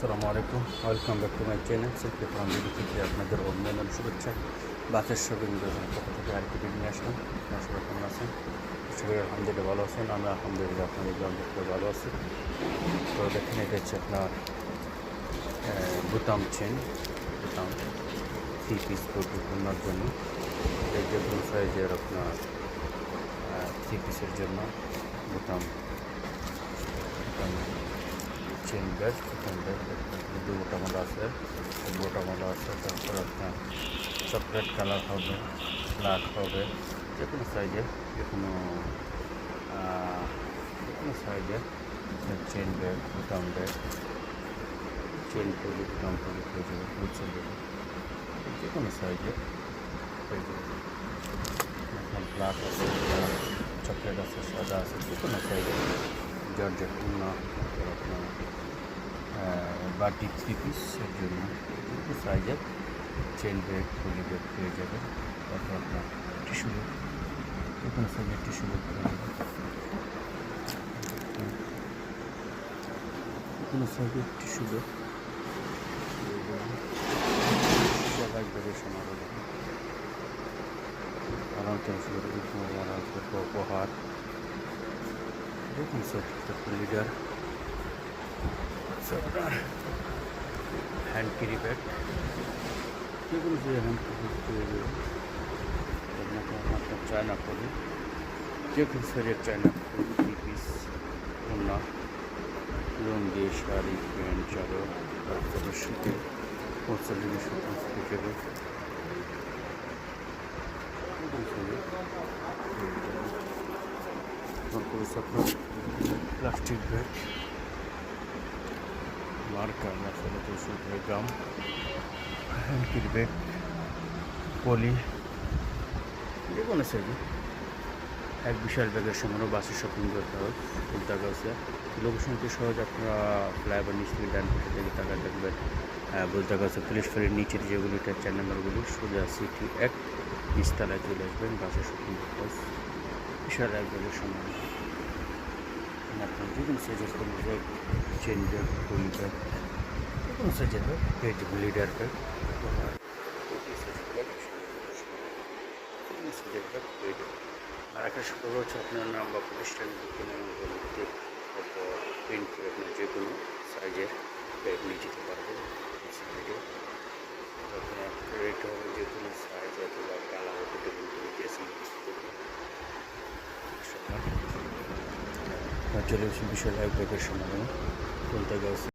আসসালামু আলাইকুম, welcome back to my channel selfie from video থেকে আপনাদের অভিনন্দন শুভেচ্ছা। বাসের শপিং পক্ষ থেকে আরেকটি ভিডিও নিয়ে আসলাম। আপনারা সবাই কেমন আছেন? সবাই আলহামদুলিল্লাহ ভালো আছেন। আমরা আলহামদুলিল্লাহ আপনাদের থেকে ভালো আছি। তো দেখেন, এটা হচ্ছে আপনার বুতাম চেন, বুতাম 3 পিস পরিপূর্ণার জন্য, এই যে কোনো সাইজের আপনার 3 পিসের জন্য বুতাম চেন ব্যাগ, দু বোটা মালা আছে, বোটা মালা আছে। তারপর আপনার চকলেট কালার হবে, ব্ল্যাক হবে, যে কোনো সাইজের যে কোনো সাইজের চেন ব্যাগ, বোতাম ব্যাগ, চেন পলি, বোতাম পলি হয়ে যাবে, বুঝছেন, যে কোনো সাইজের হয়ে যাবে। আপনার ব্ল্যাক আছে, চকলেট আছে, সাদা আছে, যে কোনো সাইজের জর্জেট পূর্ণ আপনার বাটি 3 পিসের জন্য সাইজের চেন ব্যাগ, পলি ব্যাগ পেয়ে যাবে। তারপর আপনার টিস্যু ব্যাগ, যে কোনো সাইজের টিস্যু ব্যাগ পেয়ে যাবে, যে কোনো সাইজের টিস্যু ব্যাগ ব্যাগের সমারোহ উপহার, যে কোনো সাইজের লিডার, হ্যান্ড ক্যারি ব্যাগ, যে কোনো সাইজের হ্যান্ড ক্যারি পেয়ে যাবে। আপনার চায়না পলি, যে কোনো সাইজের চায়না পলি 3 পিস, ওড়না, লুঙ্গি, শাড়ি, প্যান্ট, চাদর, তারপরে শীতে 45 পেয়ে যাবে। তারপরে আপনার প্লাস্টিক ব্যাগ, মার্কার, মশলা 200 গ্রাম, হ্যান্ড ক্যারি ব্যাগ, পলি, যে কোনো সাইজে এক বিশাল ব্যাগের সমানো বাসের শপিং করতে হবে। বলতাগাছিয়া লোকেশনটি সহজ, আপনারা ফ্লাইওভার নিচ থেকে ডান পাশে থেকে টাকা দেখবেন। বলতাগাছিয়া পুলিশ ফাঁড়ির নিচের যেগুলিটা 4 নম্বরগুলি সোজা সিটি 1 নিচতলায় চলে আসবেন। বাসের শপিং কমপ্লেক্স, বিশাল এক ব্যাগের সমানো। আপনার যে কোনো সাইজের কোনো bag, chain bag, poly bag, যে কোনো সাইজের ব্যাগ পেয়ে যাবেন। লিডার ব্যাগ, আর একটা সুযোগ হচ্ছে আপনার নাম বা প্রতিষ্ঠানের লিখতে, তারপর প্রিন্ট করে আপনার যে কোনো সাইজের ব্যাগ নিয়ে যেতে পারবেন। সাইডে আপনার রেট হবে যে কোনো সাইজ অথবা কালার চলে আসুন বিশাল এক ব্যাগের সমাধান বলতে গেছে।